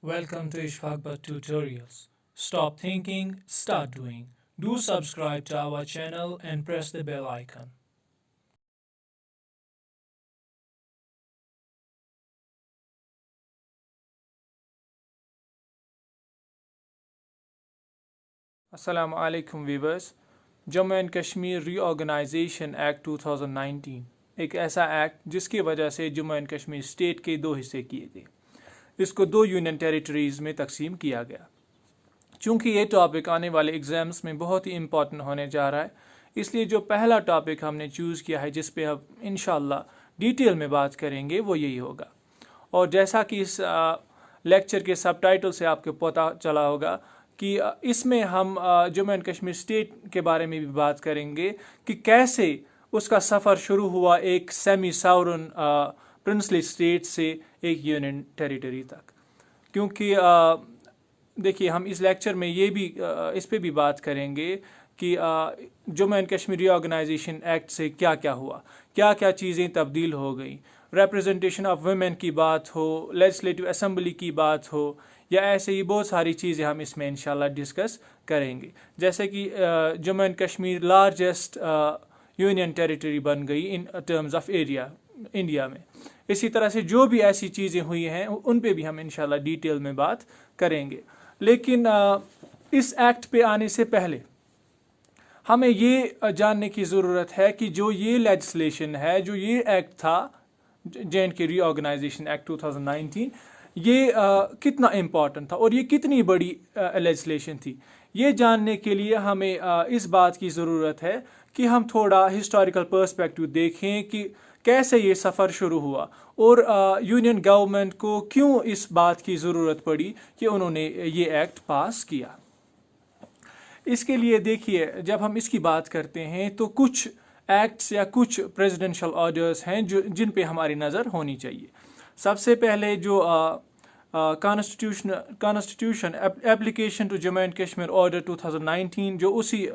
Welcome to Ishfaq Bhatt Tutorials. Stop thinking, start doing. Do subscribe to our channel and press the bell icon. Assalamu alaikum viewers. Jammu and Kashmir reorganisation act 2019 एक ऐसा act जिसकी वजह से Jammu and Kashmir state के दो हिस्से किए गए। इसको दो यूनियन टेरिटरीज़ में तकसीम किया गया। चूँकि ये टॉपिक आने वाले एग्ज़ाम्स में बहुत ही इम्पॉर्टेंट होने जा रहा है, इसलिए जो पहला टॉपिक हमने चूज़ किया है जिस पे अब इंशाल्लाह डिटेल में बात करेंगे वो यही होगा। और जैसा कि इस लेक्चर के सबटाइटल से आपको पता चला होगा कि इसमें हम जम्मू एंड कश्मीर स्टेट के बारे में भी बात करेंगे कि कैसे उसका सफ़र शुरू हुआ एक सेमी सावरन प्रिंसली स्टेट से एक यूनियन टेरिटरी तक। क्योंकि देखिए, हम इस लेक्चर में ये भी इस पे भी बात करेंगे कि Jammu and Kashmir reorganisation act से क्या क्या हुआ, क्या क्या चीज़ें तब्दील हो गई, रिप्रेजेंटेशन ऑफ वुमेन की बात हो, लेजिस्लेटिव असेंबली की बात हो, या ऐसे ही बहुत सारी चीज़ें हम इसमें इंशाल्लाह डिस्कस करेंगे। जैसे कि Jammu and Kashmir largest union territory बन गई in terms of area India में। इसी तरह से जो भी ऐसी चीज़ें हुई हैं उन पे भी हम इंशाल्लाह डिटेल में बात करेंगे। लेकिन इस एक्ट पे आने से पहले हमें ये जानने की ज़रूरत है कि जो ये लेजिस्लेशन है, जो ये एक्ट था जे.एंड.के रीऑर्गेनाइजेशन एक्ट 2019, ये कितना इम्पॉर्टेंट था और ये कितनी बड़ी लेजिस्लेशन थी। ये जानने के लिए हमें इस बात की ज़रूरत है कि हम थोड़ा हिस्टोरिकल पर्सपेक्टिव देखें कि कैसे ये सफ़र शुरू हुआ और यूनियन गवर्नमेंट को क्यों इस बात की ज़रूरत पड़ी कि उन्होंने ये एक्ट पास किया। इसके लिए देखिए, जब हम इसकी बात करते हैं तो कुछ एक्ट्स या कुछ प्रेसिडेंशियल ऑर्डर्स हैं जो जिन पे हमारी नज़र होनी चाहिए। सबसे पहले जो constitution application to Jammu and Kashmir order 2019 जो उसी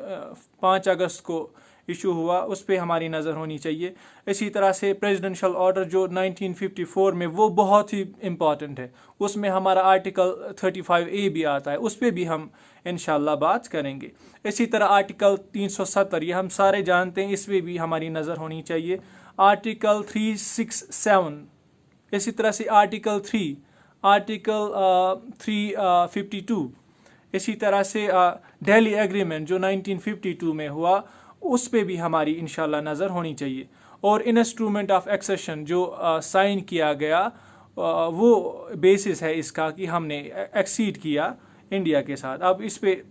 5 अगस्त को इशू हुआ, उस पर हमारी नज़र होनी चाहिए। इसी तरह से प्रेसिडेंशियल ऑर्डर जो 1954 में, वो बहुत ही इम्पॉर्टेंट है। उसमें हमारा आर्टिकल 35A भी आता है, उस पर भी हम इंशाल्लाह बात करेंगे। इसी तरह आर्टिकल 370, ये हम सारे जानते हैं, इस पर भी हमारी नज़र होनी चाहिए। आर्टिकल 367, इसी तरह से आर्टिकल 3, आर्टिकल 352, इसी तरह से दिल्ली एग्रीमेंट जो 1952 में हुआ, उस पे भी हमारी इंशाल्लाह नज़र होनी चाहिए। और इंस्ट्रूमेंट ऑफ एक्सेशन जो साइन किया गया, वो बेसिस है इसका कि हमने एक्सीड किया इंडिया के साथ। अब इस पे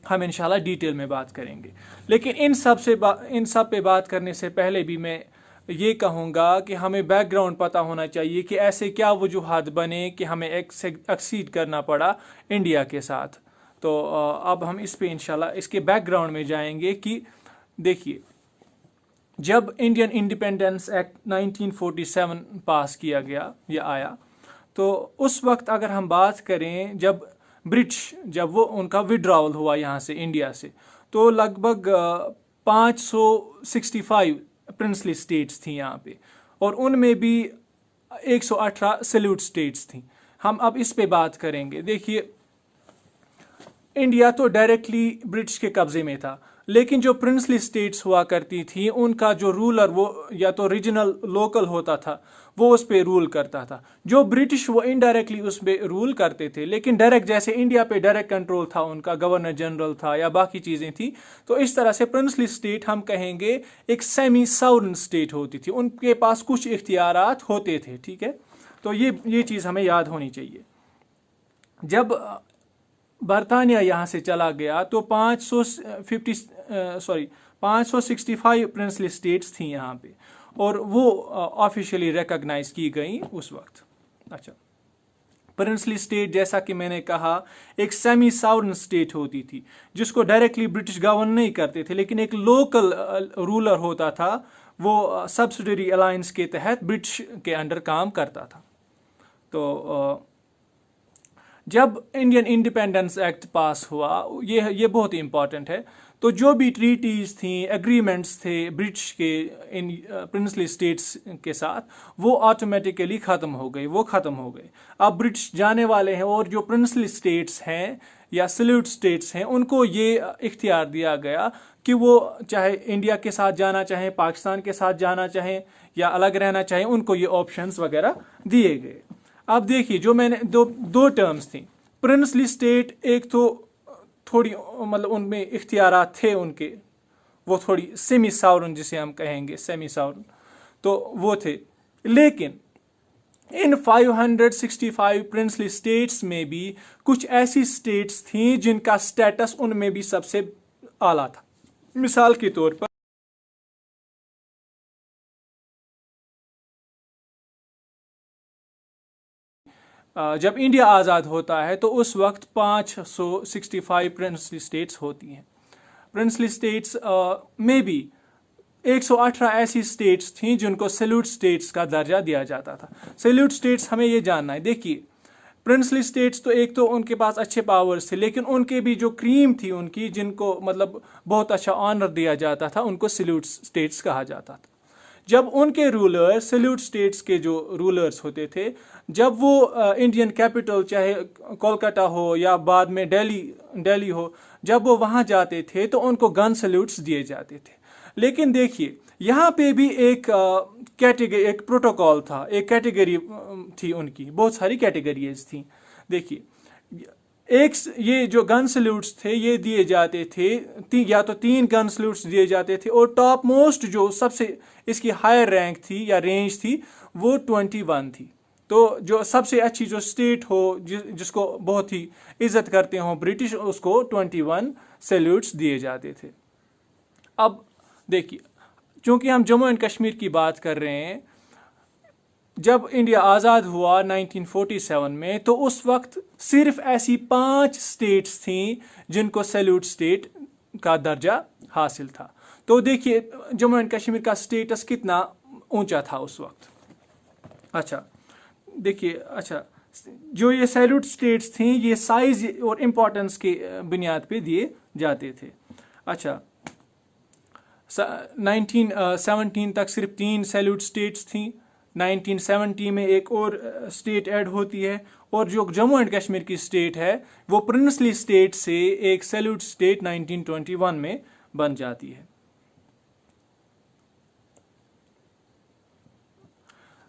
हम इंशाल्लाह डिटेल में बात करेंगे। लेकिन इन सब पे बात करने से पहले भी मैं ये कहूँगा कि हमें बैकग्राउंड पता होना चाहिए कि ऐसे क्या वजूहात बने कि हमें एक्सीड करना पड़ा इंडिया के साथ। तो अब हम इस पे इंशाल्लाह इसके बैकग्राउंड में जाएंगे कि देखिए, जब इंडियन इंडिपेंडेंस एक्ट 1947 पास किया गया या आया, तो उस वक्त अगर हम बात करें जब वो उनका विड्रॉवल हुआ यहाँ से इंडिया से, तो लगभग 565 प्रिंसली स्टेट्स थी यहाँ पे, और उनमें भी 118 सैल्यूट स्टेट्स थी। हम अब इस पे बात करेंगे। देखिए, इंडिया तो डायरेक्टली ब्रिटिश के कब्जे में था, लेकिन जो प्रिंसली स्टेट्स हुआ करती थी उनका जो रूलर वो या तो रीजनल लोकल होता था, वो उस पे रूल करता था। जो ब्रिटिश वो इनडायरेक्टली उस पे रूल करते थे, लेकिन डायरेक्ट जैसे इंडिया पे डायरेक्ट कंट्रोल था उनका, गवर्नर जनरल था या बाकी चीज़ें थी। तो इस तरह से प्रिंसली स्टेट हम कहेंगे एक सेमी सावरन स्टेट होती थी, उनके पास कुछ इख्तियारात होते थे। ठीक है, तो ये चीज़ हमें याद होनी चाहिए। जब बरतानिया यहाँ से चला गया तो 565 प्रिंसली स्टेट्स थी यहाँ पे, और वो ऑफिशियली रिकॉग्नाइज की गई उस वक्त। अच्छा, प्रिंसली स्टेट जैसा कि मैंने कहा एक सेमी सावरन स्टेट होती थी जिसको डायरेक्टली ब्रिटिश गवर्न नहीं करते थे, लेकिन एक लोकल रूलर होता था, वो सब्सिडरी अलायंस के तहत ब्रिटिश के अंडर काम करता था। तो जब इंडियन इंडिपेंडेंस एक्ट पास हुआ, ये बहुत ही इंपॉर्टेंट है, तो जो भी ट्रीटीज थी, एग्रीमेंट्स थे ब्रिटिश के इन प्रिंसली स्टेट्स के साथ, वो ऑटोमेटिकली ख़त्म हो गए। अब ब्रिटिश जाने वाले हैं और जो प्रिंसली स्टेट्स हैं या सल्यूट स्टेट्स हैं, उनको ये इख्तियार दिया गया कि वो चाहे इंडिया के साथ जाना चाहें, पाकिस्तान के साथ जाना चाहें या अलग रहना चाहें, उनको ये ऑप्शंस वगैरह दिए गए। अब देखिए, जो मैंने दो टर्म्स थी, प्रिंसली स्टेट, एक तो थोड़ी मतलब उनमें इख्तियारात थे उनके, वो थोड़ी सेमी सावरन जिसे हम कहेंगे, सेमी सावरन, तो वो थे। लेकिन इन 565 प्रिंसली स्टेट्स में भी कुछ ऐसी स्टेट्स थी जिनका स्टेटस उनमें भी सबसे आला था। मिसाल के तौर पर जब इंडिया आज़ाद होता है तो उस वक्त 565 प्रिंसली स्टेट्स होती हैं। प्रिंसली स्टेट्स में भी 118 ऐसी स्टेट्स थीं जिनको सैल्यूट स्टेट्स का दर्जा दिया जाता था। सैल्यूट स्टेट्स हमें ये जानना है। देखिए, प्रिंसली स्टेट्स तो एक तो उनके पास अच्छे पावर्स थे, लेकिन उनके भी जो क्रीम थी उनकी, जिनको मतलब बहुत अच्छा ऑनर दिया जाता था, उनको सैल्यूट स्टेट्स कहा जाता था। जब उनके रूलर्स, सैल्यूट स्टेट्स के जो रूलर्स होते थे, जब वो इंडियन कैपिटल चाहे कोलकाता हो या बाद में दिल्ली हो, जब वो वहाँ जाते थे तो उनको गन सैल्यूट्स दिए जाते थे। लेकिन देखिए, यहाँ पे भी एक कैटेगरी, एक प्रोटोकॉल था, एक कैटेगरी थी उनकी, बहुत सारी कैटेगरीज थी। देखिए, एक ये जो गन सैल्यूट्स थे ये दिए जाते थे, या तो 3 गन सैल्यूट्स दिए जाते थे, और टॉप मोस्ट जो सबसे इसकी हायर रैंक थी या रेंज थी वो 21 थी। तो जो सबसे अच्छी जो स्टेट हो, जिसको बहुत ही इज्जत करते हो ब्रिटिश, उसको 21 सैल्यूट्स दिए जाते थे। अब देखिए, चूंकि हम जम्मू एंड कश्मीर की बात कर रहे हैं, जब इंडिया आज़ाद हुआ 1947 में, तो उस वक्त सिर्फ ऐसी 5 स्टेट्स थीं जिनको सैल्यूट स्टेट का दर्जा हासिल था। तो देखिए, जम्मू एंड कश्मीर का स्टेटस कितना ऊंचा था उस वक्त। अच्छा देखिए, अच्छा, जो ये सैल्यूट स्टेट्स थीं, ये साइज और इम्पोर्टेंस के बुनियाद पे दिए जाते थे। अच्छा, 1917 तक सिर्फ 3 सैल्यूट स्टेट्स थीं। 1970 में एक और स्टेट ऐड होती है, और जो जम्मू एंड कश्मीर की स्टेट है वो प्रिंसली स्टेट से एक सैल्यूट स्टेट 1921 में बन जाती है।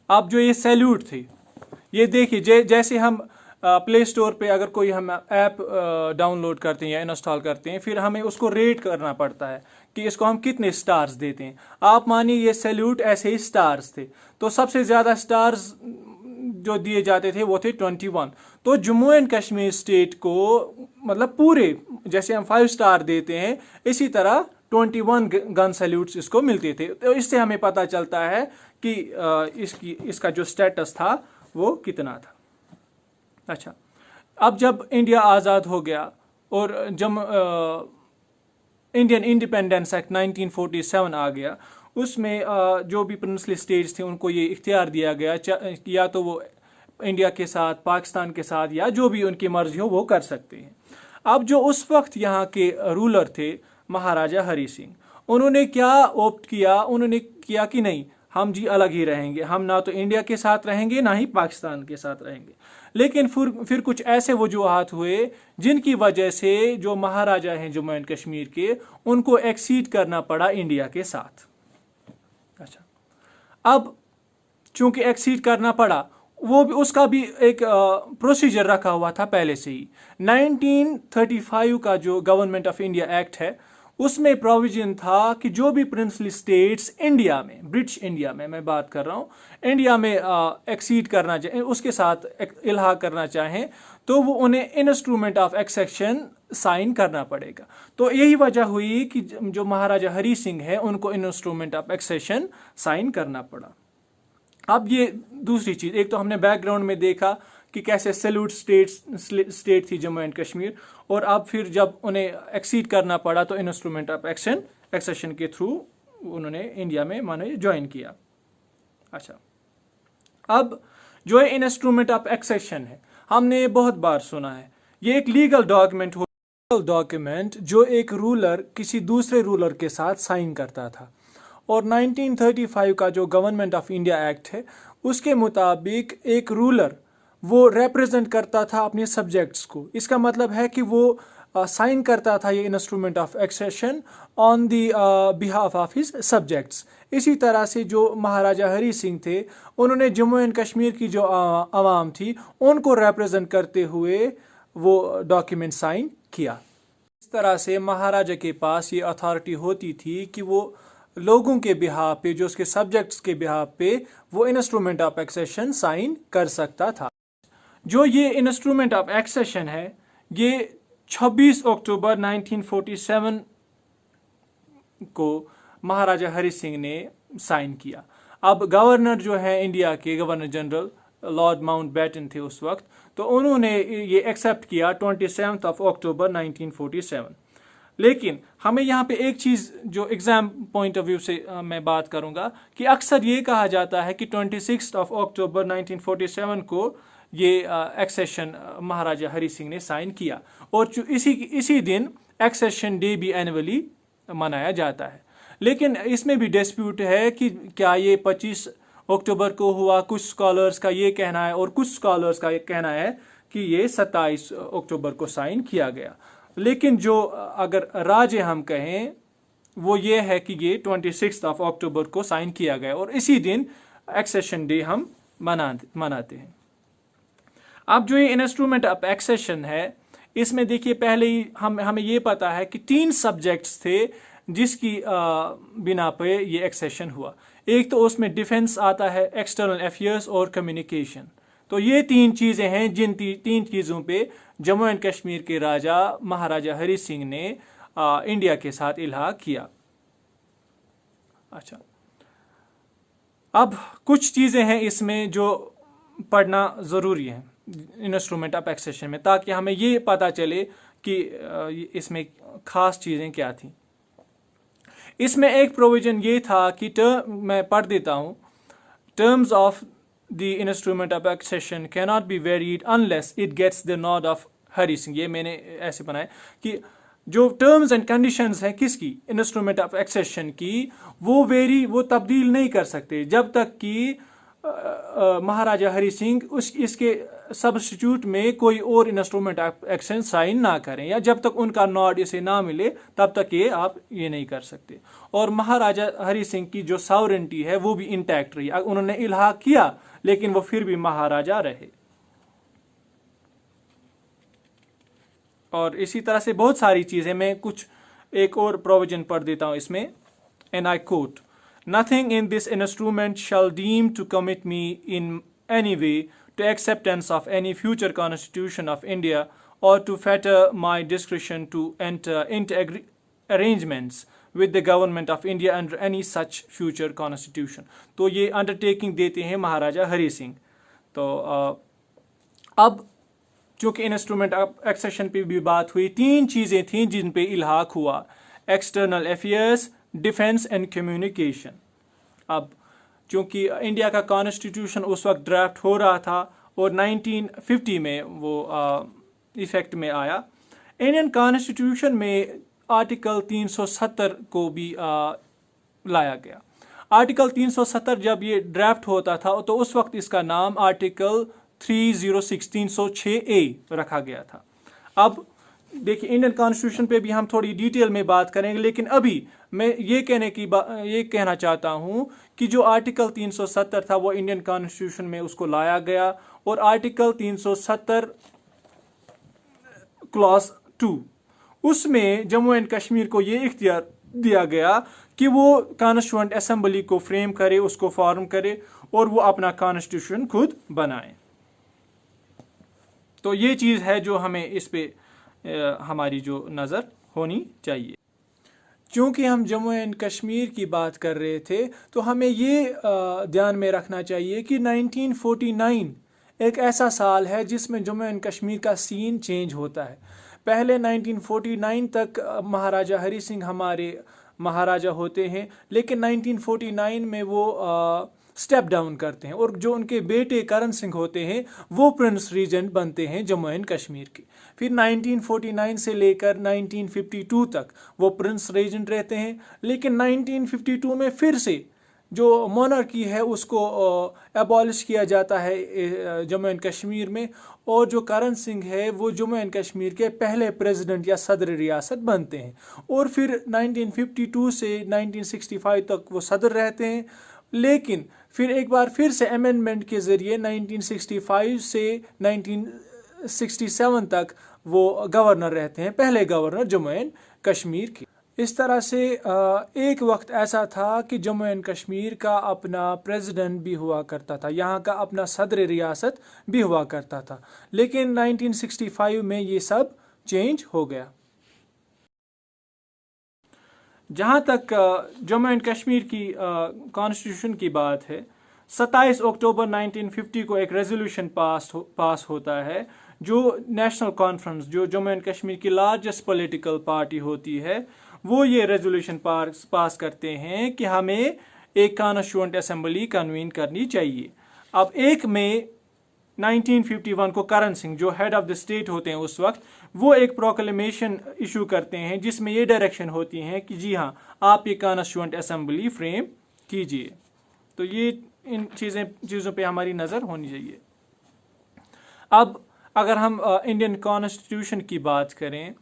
अब जो ये सैल्यूट थे, ये देखिए, जैसे हम प्ले स्टोर पे अगर कोई हम ऐप डाउनलोड करते हैं या इंस्टॉल करते हैं, फिर हमें उसको रेट करना पड़ता है कि इसको हम कितने स्टार्स देते हैं। आप मानिए ये सैल्यूट ऐसे ही स्टार्स थे, तो सबसे ज़्यादा स्टार्स जो दिए जाते थे वो थे 21। तो जम्मू एंड कश्मीर स्टेट को मतलब पूरे, जैसे हम 5 स्टार देते हैं, इसी तरह 21 गन सैल्यूट्स इसको मिलते थे। तो इससे हमें पता चलता है कि इसका जो स्टेटस था वो कितना था। अच्छा, अब जब इंडिया आज़ाद हो गया और जब इंडियन इंडिपेंडेंस एक्ट 1947 आ गया, उसमें जो भी प्रिंसली स्टेट्स थे उनको ये इख्तियार दिया गया, या तो वो इंडिया के साथ, पाकिस्तान के साथ, या जो भी उनकी मर्जी हो वो कर सकते हैं। अब जो उस वक्त यहाँ के रूलर थे महाराजा हरी सिंह, उन्होंने क्या ऑप्ट किया, उन्होंने किया कि नहीं, हम जी अलग ही रहेंगे, हम ना तो इंडिया के साथ रहेंगे ना ही पाकिस्तान के साथ रहेंगे। लेकिन फिर कुछ ऐसे वजूहात हुए जिनकी वजह से जो महाराजा हैं जम्मू एंड कश्मीर के, उनको एक्सीड करना पड़ा इंडिया के साथ। अच्छा, अब चूंकि एक्सीड करना पड़ा, वो भी उसका भी एक प्रोसीजर रखा हुआ था पहले से ही। 1935 का जो गवर्नमेंट ऑफ इंडिया एक्ट है, उसमें प्रोविजन था कि जो भी प्रिंसली स्टेट्स इंडिया में, ब्रिटिश इंडिया में मैं बात कर रहा हूँ, इंडिया में एक्सीड करना चाहें, उसके साथ इल्हाक करना चाहें, तो वो उन्हें इंस्ट्रूमेंट ऑफ एक्सेशन साइन करना पड़ेगा। तो यही वजह हुई कि जो महाराजा हरी सिंह है उनको इंस्ट्रूमेंट ऑफ एक्सेशन साइन करना पड़ा। अब ये दूसरी चीज़, एक तो हमने बैकग्राउंड में देखा कि कैसे सैल्यूट स्टेट थी जम्मू एंड कश्मीर, और अब फिर जब उन्हें एक्सीड करना पड़ा तो इंस्ट्रूमेंट ऑफ एक्सेशन के थ्रू उन्होंने इंडिया में मानो ज्वाइन किया। अच्छा, अब जो है इंस्ट्रूमेंट ऑफ एक्सेशन है, हमने ये बहुत बार सुना है। ये एक लीगल डॉक्यूमेंट जो एक रूलर किसी दूसरे रूलर के साथ साइन करता था। और 1935 का जो गवर्नमेंट ऑफ इंडिया एक्ट है उसके मुताबिक एक रूलर वो रिप्रेजेंट करता था अपने सब्जेक्ट्स को। इसका मतलब है कि वो साइन करता था ये instrument of accession on the behalf of his subjects. इसी तरह से जो महाराजा हरी सिंह थे उन्होंने जम्मू एंड कश्मीर की जो आवाम थी उनको रिप्रेजेंट करते हुए वो डॉक्यूमेंट साइन किया। इस तरह से महाराजा के पास ये अथॉरिटी होती थी कि वो लोगों के बिहाफ पे, जो उसके सब्जेक्ट्स के बिहाफ पे वो इंस्ट्रूमेंट ऑफ एक्सेशन साइन कर सकता था। जो ये इंस्ट्रूमेंट ऑफ एक्सेशन है ये 26 अक्टूबर 1947 को महाराजा हरी सिंह ने साइन किया। अब गवर्नर जो है इंडिया के, गवर्नर जनरल लॉर्ड माउंटबेटन थे उस वक्त, तो उन्होंने ये एक्सेप्ट किया 27 अक्टूबर 1947। लेकिन हमें यहाँ पे एक चीज़ जो एग्ज़ाम पॉइंट ऑफ व्यू से मैं बात करूँगा कि अक्सर ये कहा जाता है कि 26 अक्टूबर 1947 को ये एक्सेशन महाराजा हरी सिंह ने साइन किया और इसी दिन एक्सेशन डे भी एनुअली मनाया जाता है। लेकिन इसमें भी डिस्प्यूट है कि क्या ये 25 अक्टूबर को हुआ। कुछ स्कॉलर्स का ये कहना है और कुछ स्कॉलर्स का ये कहना है कि ये 27 अक्टूबर को साइन किया गया। लेकिन जो अगर राज हम कहें वो ये है कि ये 26 अक्टूबर को साइन किया गया और इसी दिन एक्सेशन डे हम मनाते हैं। अब जो ये इंस्ट्रूमेंट ऑफ एक्सेशन है इसमें देखिए पहले ही हमें ये पता है कि 3 सब्जेक्ट्स थे जिसकी बिना पे ये एक्सेशन हुआ। एक तो उसमें डिफेंस आता है, एक्सटर्नल अफेयर्स और कम्युनिकेशन। तो ये 3 चीज़ें हैं जिन 3 चीज़ों पे जम्मू एंड कश्मीर के राजा महाराजा हरी सिंह ने इंडिया के साथ इल्हाक किया। अच्छा, अब कुछ चीज़ें हैं इसमें जो पढ़ना ज़रूरी है इंस्ट्रूमेंट ऑफ एक्सेशन में, ताकि हमें ये पता चले कि इसमें ख़ास चीज़ें क्या थी। इसमें एक प्रोविज़न ये था कि मैं पढ़ देता हूँ, terms of the instrument of accession can not be varied unless it gets the nod of Hari Singh. ये मैंने ऐसे बनाया कि जो टर्म्स एंड कंडीशंस हैं किसकी, इंस्ट्रूमेंट ऑफ एक्सेशन की, वो तब्दील नहीं कर सकते जब तक कि महाराजा हरी सिंह इसके सब्स्टिट्यूट में कोई और इंस्ट्रूमेंट ऑफ एक्सेशन साइन ना करें, या जब तक उनका नॉड इसे ना मिले तब तक आप ये नहीं कर सकते। और महाराजा हरी सिंह की जो सॉवरेंटी है वो भी इंटैक्ट रही। उन्होंने इल्हाक किया लेकिन वो फिर भी महाराजा रहे। और इसी तरह से बहुत सारी चीज़ें, मैं कुछ एक और प्रोविजन पढ़ देता हूँ इसमें, and I quote, Nothing in this instrument shall deem to commit me in any way to acceptance of any future constitution of India or to fetter my discretion to enter into arrangements with the government of India under any such future constitution। तो ये undertaking देते हैं महाराजा हरी सिंह। तो अब चूँकि instrument of accession पे भी बात हुई, 3 चीज़ें थीं जिन पे इल्हाक हुआ, external affairs, defence and communication. अब चूँकि इंडिया का कॉन्स्टिट्यूशन उस वक्त ड्राफ्ट हो रहा था और 1950 में वो इफेक्ट में आया। इंडियन कॉन्स्टिट्यूशन में आर्टिकल 370 को भी लाया गया। आर्टिकल 370 जब ये ड्राफ्ट होता था तो उस वक्त इसका नाम आर्टिकल 306 रखा गया था। अब देखिए इंडियन कॉन्स्टिट्यूशन पे भी हम थोड़ी डिटेल में बात करेंगे, लेकिन अभी मैं ये कहना चाहता हूँ कि जो आर्टिकल 370 था वो इंडियन कॉन्स्टिट्यूशन में उसको लाया गया और आर्टिकल 370 क्लॉज 2 उसमें जम्मू एंड कश्मीर को ये इख्तियार दिया गया कि वो कॉन्स्टिट्यूएंट असेंबली को फ्रेम करे, उसको फॉर्म करे और वो अपना कॉन्स्टिट्यूशन खुद बनाए। तो ये चीज़ है जो हमें इस पे हमारी जो नज़र होनी चाहिए। क्योंकि हम जम्मू एंड कश्मीर की बात कर रहे थे तो हमें ये ध्यान में रखना चाहिए कि 1949 एक ऐसा साल है जिसमें जम्मू एंड कश्मीर का सीन चेंज होता है। पहले 1949 तक महाराजा हरी सिंह हमारे महाराजा होते हैं, लेकिन 1949 में वो स्टेप डाउन करते हैं और जो उनके बेटे करण सिंह होते हैं वो प्रिंस रीजेंट बनते हैं जम्मू एंड कश्मीर के। फिर 1949 से लेकर 1952 तक वो प्रिंस रीजेंट रहते हैं, लेकिन 1952 में फिर से जो मोनार्की है उसको एबॉलिश किया जाता है जम्मू एंड कश्मीर में, और जो करण सिंह है वो जम्मू एंड कश्मीर के पहले प्रेसिडेंट या सदर रियासत बनते हैं। और फिर 1952 से 1965 तक वो सदर रहते हैं, लेकिन फिर एक बार फिर से अमेंडमेंट के ज़रिए 1965 से 1967 तक वो गवर्नर रहते हैं, पहले गवर्नर जम्मू एंड कश्मीर के। इस तरह से एक वक्त ऐसा था कि जम्मू एंड कश्मीर का अपना प्रेसिडेंट भी हुआ करता था, यहाँ का अपना सदर रियासत भी हुआ करता था, लेकिन 1965 में ये सब चेंज हो गया। जहाँ तक जम्मू एंड कश्मीर की कॉन्स्टिट्यूशन की बात है, 27 अक्टूबर 1950 को एक रेजोल्यूशन पास होता है, जो नेशनल कॉन्फ्रेंस, जो जम्मू एंड कश्मीर की लार्जेस्ट पॉलिटिकल पार्टी होती है, वो ये रेजोल्यूशन पास करते हैं कि हमें एक कॉन्स्टिट्यूएंट असेंबली कन्वीन करनी चाहिए। अब 1 मई 1951 को करण सिंह, जो हेड ऑफ द स्टेट होते हैं उस वक्त, वो एक प्रोक्लेमेशन इशू करते हैं जिसमें ये डायरेक्शन होती है कि जी हाँ, आप ये कॉन्स्टिट्यूएंट असेंबली फ्रेम कीजिए। तो ये इन चीज़ों पे हमारी नज़र होनी चाहिए। अब अगर हम इंडियन कॉन्स्टिट्यूशन की बात करें,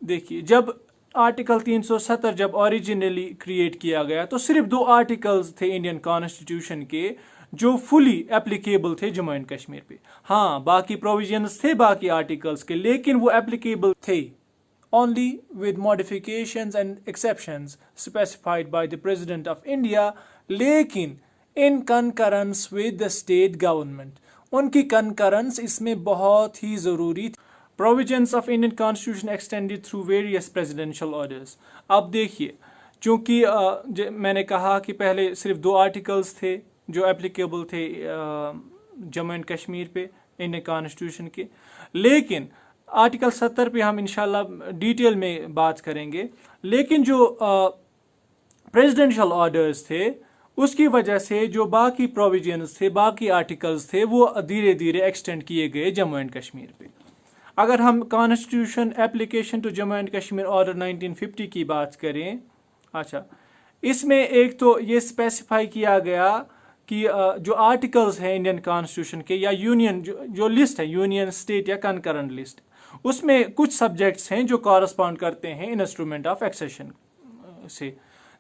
देखिए जब आर्टिकल 370 जब ओरिजिनली क्रिएट किया गया तो सिर्फ 2 आर्टिकल्स थे इंडियन कॉन्स्टिट्यूशन के जो फुली एप्लीकेबल थे जम्मू एंड कश्मीर पे। हाँ, बाकी प्रोविजंस थे बाकी आर्टिकल्स के, लेकिन वो एप्लीकेबल थे only with modifications and exceptions specified by the President of India, लेकिन in concurrence with the state government। उनकी concurrence इसमें बहुत ही ज़रूरी थी। Provisions of Indian Constitution extended through various presidential orders। अब देखिए, चूँकि मैंने कहा कि पहले सिर्फ 2 आर्टिकल्स थे जो एप्लीकेबल थे जम्मू एंड कश्मीर पे इंडियन कॉन्स्टिट्यूशन के, लेकिन आर्टिकल 70 पे हम इंशाल्लाह डिटेल में बात करेंगे, लेकिन जो प्रेसिडेंशियल ऑर्डर्स थे उसकी वजह से जो बाकी प्रोविजंस थे, बाकी आर्टिकल्स थे, वो धीरे धीरे एक्सटेंड किए गए जम्मू एंड कश्मीर पे। अगर हम constitution application to Jammu and Kashmir order 1950 की बात करें, अच्छा, इसमें एक तो ये स्पेसिफाई किया गया कि जो आर्टिकल्स हैं इंडियन कॉन्स्टिट्यूशन के या यूनियन जो लिस्ट है, यूनियन, स्टेट या कंकरेंट लिस्ट, उसमें कुछ सब्जेक्ट्स हैं जो कॉरस्पॉन्ड करते हैं इंस्ट्रूमेंट ऑफ एक्सेशन से,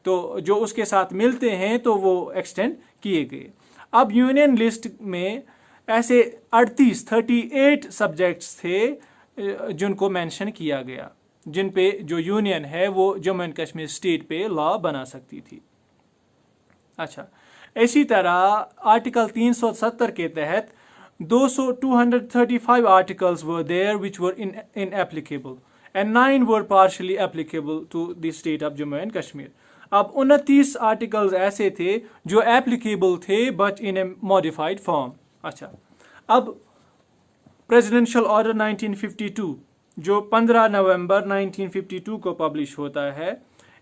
तो जो उसके साथ मिलते हैं तो वो एक्सटेंड किए गए। अब यूनियन लिस्ट में ऐसे 38 सब्जेक्ट्स थे जिनको मेंशन किया गया, जिन पे जो यूनियन है वो जम्मू एंड कश्मीर स्टेट पे लॉ बना सकती थी। अच्छा, इसी तरह आर्टिकल 370 के तहत 235 articles were there which were inapplicable and 9 were partially applicable to the state of Jammu and Kashmir। अब 29 आर्टिकल्स ऐसे थे जो एप्लीकेबल थे but in A modified form. अच्छा, अब प्रेसिडेंशियल ऑर्डर 1952 जो 15 नवंबर 1952 को पब्लिश होता है,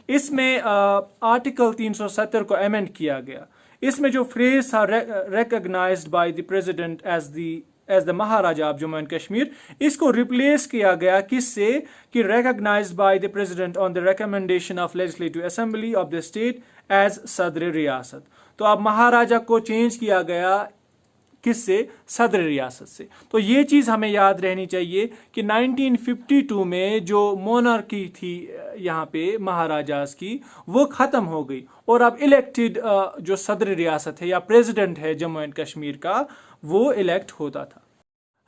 इसमें आर्टिकल 370 को अमेंड किया गया। इसमें जो फ्रेज था recognised by the president as the maharaja of Jammu and Kashmir, इसको रिप्लेस किया गया किससे कि recognised by the president on the recommendation of legislative assembly of the state as Sadar Riyasat. तो अब महाराजा को चेंज किया गया किससे? सदर रियासत से। तो ये चीज़ हमें याद रहनी चाहिए कि 1952 में जो मोनार्की थी यहाँ पे महाराजास की, वो ख़त्म हो गई और अब इलेक्टेड जो सदर रियासत है या प्रेसिडेंट है जम्मू एंड कश्मीर का, वो इलेक्ट होता था।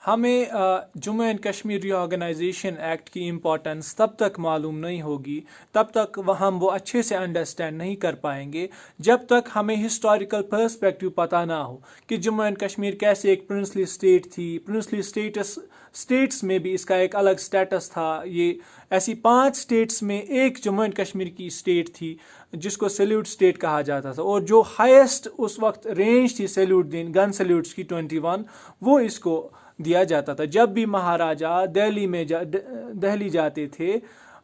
हमें Jammu and Kashmir reorganisation act की इम्पोर्टेंस तब तक मालूम नहीं होगी, तब तक हम वो अच्छे से अंडरस्टैंड नहीं कर पाएंगे जब तक हमें हिस्टोरिकल पर्सपेक्टिव पता ना हो कि जम्मू एंड कश्मीर कैसे एक प्रिंसली स्टेट थी। प्रिंसली स्टेट्स में भी इसका एक अलग स्टेटस था। ये ऐसी 5 स्टेट्स में एक जम्मू एंड कश्मीर की स्टेट थी जिसको सैल्यूट स्टेट कहा जाता था, और जो हाईएस्ट उस वक्त रेंज थी सैल्यूट दिन गन सैल्यूट्स की 21, वो इसको दिया जाता था। जब भी महाराजा दिल्ली जाते थे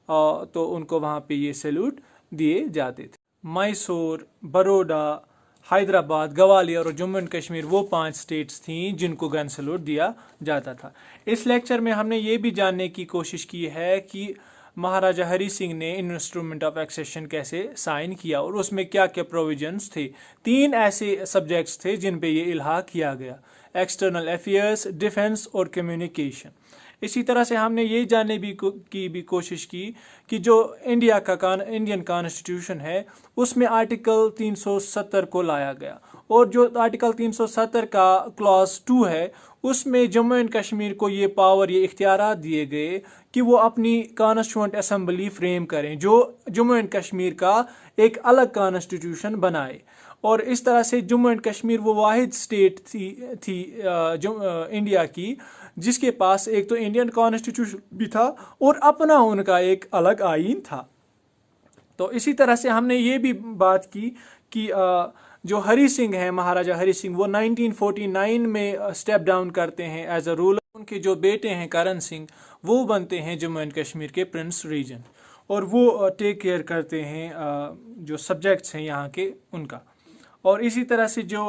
तो उनको वहाँ पे ये सैल्यूट दिए जाते थे। मैसूर, बड़ौदा, हैदराबाद, ग्वालियर और जम्मू एंड कश्मीर वो 5 स्टेट्स थीं जिनको गन सैल्यूट दिया जाता था। इस लेक्चर में हमने ये भी जानने की कोशिश की है कि महाराजा हरि सिंह ने इंस्ट्रूमेंट ऑफ एक्सेशन कैसे साइन किया और उसमें क्या क्या प्रोविजंस थे। 3 ऐसे सब्जेक्ट्स थे जिन पे ये इल्हा किया गया: एक्सटर्नल अफेयर्स, डिफेंस और कम्युनिकेशन। इसी तरह से हमने ये जानने की भी कोशिश की कि जो इंडियन कॉन्स्टिट्यूशन है उसमें आर्टिकल 370 को लाया गया, और जो आर्टिकल 370 का क्लॉज 2 है उसमें जम्मू एंड कश्मीर को ये पावर, ये इख्तियारात दिए गए कि वो अपनी कॉन्स्टिट्यूएंट असेंबली फ्रेम करें जो जम्मू एंड कश्मीर का एक अलग कॉन्स्टिट्यूशन बनाए। और इस तरह से जम्मू एंड कश्मीर वो वाहिद स्टेट थी इंडिया की जिसके पास एक तो इंडियन कॉन्स्टिट्यूशन भी था और अपना उनका एक अलग आईन था। तो इसी तरह से हमने ये भी बात की कि जो हरि सिंह हैं, महाराजा हरि सिंह, वो 1949 में स्टेप डाउन करते हैं एज अ रूलर। उनके जो बेटे हैं करण सिंह, वो बनते हैं जम्मू एंड कश्मीर के प्रिंस रीजन, और वो टेक केयर करते हैं जो सब्जेक्ट्स हैं यहाँ के उनका। और इसी तरह से जो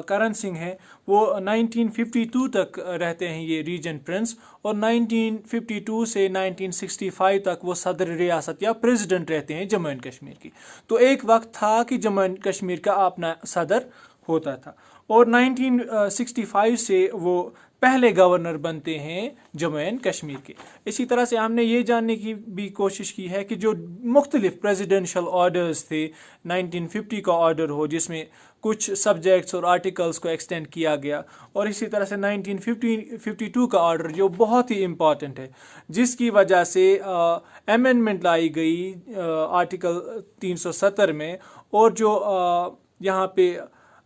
करण सिंह हैं वो 1952 तक रहते हैं ये रीजन प्रिंस, और 1952 से 1965 तक वो सदर रियासत या प्रेसिडेंट रहते हैं जम्मू एंड कश्मीर की। तो एक वक्त था कि जम्मू एंड कश्मीर का अपना सदर होता था, और 1965 से वो पहले गवर्नर बनते हैं जम्मू एंड कश्मीर के। इसी तरह से हमने ये जानने की भी कोशिश की है कि जो मुख्तलिफ प्रेसिडेंशियल ऑर्डर्स थे, 1950 का ऑर्डर हो जिसमें कुछ सब्जेक्ट्स और आर्टिकल्स को एक्सटेंड किया गया, और इसी तरह से 1952 का ऑर्डर जो बहुत ही इम्पॉर्टेंट है जिसकी वजह से अमेंडमेंट लाई गई आर्टिकल 370 में, और जो यहाँ पे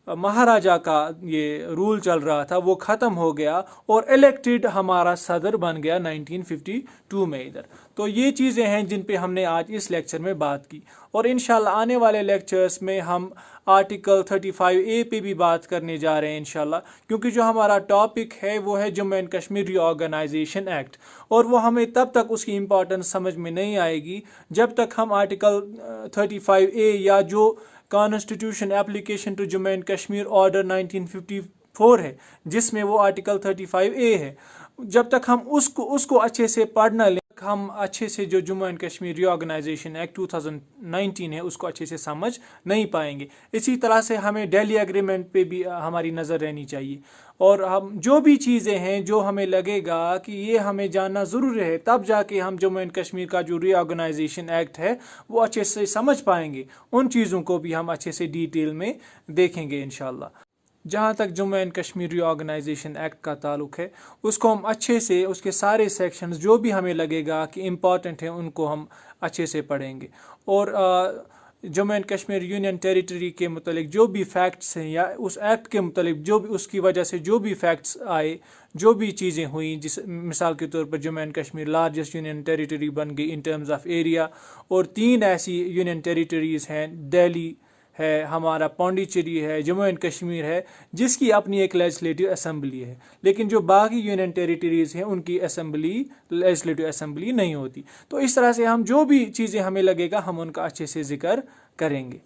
महाराजा का ये रूल चल रहा था वो ख़त्म हो गया और इलेक्टेड हमारा सदर बन गया 1952 में इधर। तो ये चीज़ें हैं जिन पे हमने आज इस लेक्चर में बात की, और इंशाल्लाह आने वाले लेक्चर्स में हम आर्टिकल 35A पे भी बात करने जा रहे हैं इंशाल्लाह, क्योंकि जो हमारा टॉपिक है वो है Jammu and Kashmir reorganisation act, और वो हमें तब तक उसकी इम्पोर्टेंस समझ में नहीं आएगी जब तक हम आर्टिकल 35A या जो constitution application to Jammu and Kashmir order 1954 है जिसमें वो आर्टिकल 35A है, जब तक हम उसको अच्छे से पढ़ न लें, हम अच्छे से जो Jammu and Kashmir reorganisation act 2019 है उसको अच्छे से समझ नहीं पाएंगे। इसी तरह से हमें दिल्ली एग्रीमेंट पे भी हमारी नज़र रहनी चाहिए, और हम जो भी चीज़ें हैं जो हमें लगेगा कि ये हमें जानना ज़रूरी है, तब जाके हम जम्मू एंड कश्मीर का जो रीऑर्गेनाइजेशन एक्ट है वो अच्छे से समझ पाएंगे। उन चीज़ों को भी हम अच्छे से डिटेल में देखेंगे इंशाल्लाह। जहाँ तक Jammu and Kashmir reorganisation act का ताल्लुक़ है उसको हम अच्छे से उसके सारे सेक्शंस जो भी हमें लगेगा कि इम्पॉर्टेंट हैं उनको हम अच्छे से पढ़ेंगे, और Jammu and Kashmir union territory के मुतालिक जो भी फैक्ट्स हैं या उस एक्ट के मुतालिक जो भी उसकी वजह से जो भी फैक्ट्स आए, जो भी चीज़ें हुई, जिस मिसाल के तौर पर Jammu and Kashmir largest union territory बन गई इन टर्म्स ऑफ एरिया, और 3 ऐसी यूनियन टेरिटरीज़ हैं, दिल्ली है, हमारा पौंडीचेरी है, जम्मू एंड कश्मीर है जिसकी अपनी एक लेजिस्लेटिव असेंबली है, लेकिन जो बाकी यूनियन टेरिटरीज़ हैं उनकी लेजिस्लेटिव असेंबली नहीं होती। तो इस तरह से हम जो भी चीज़ें हमें लगेगा हम उनका अच्छे से जिक्र करेंगे।